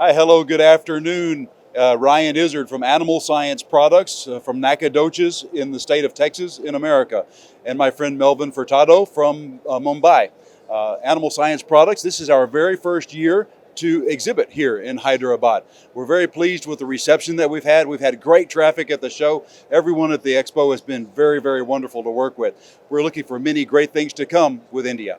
Hi, hello, good afternoon. Ryan Izzard from Animal Science Products from Nacogdoches in the state of Texas in America. And my friend Melvin Furtado from Mumbai. Animal Science Products, this is our very first year to exhibit here in Hyderabad. We're very pleased with the reception that we've had. We've had great traffic at the show. Everyone at the expo has been very, very wonderful to work with. We're looking for many great things to come with India.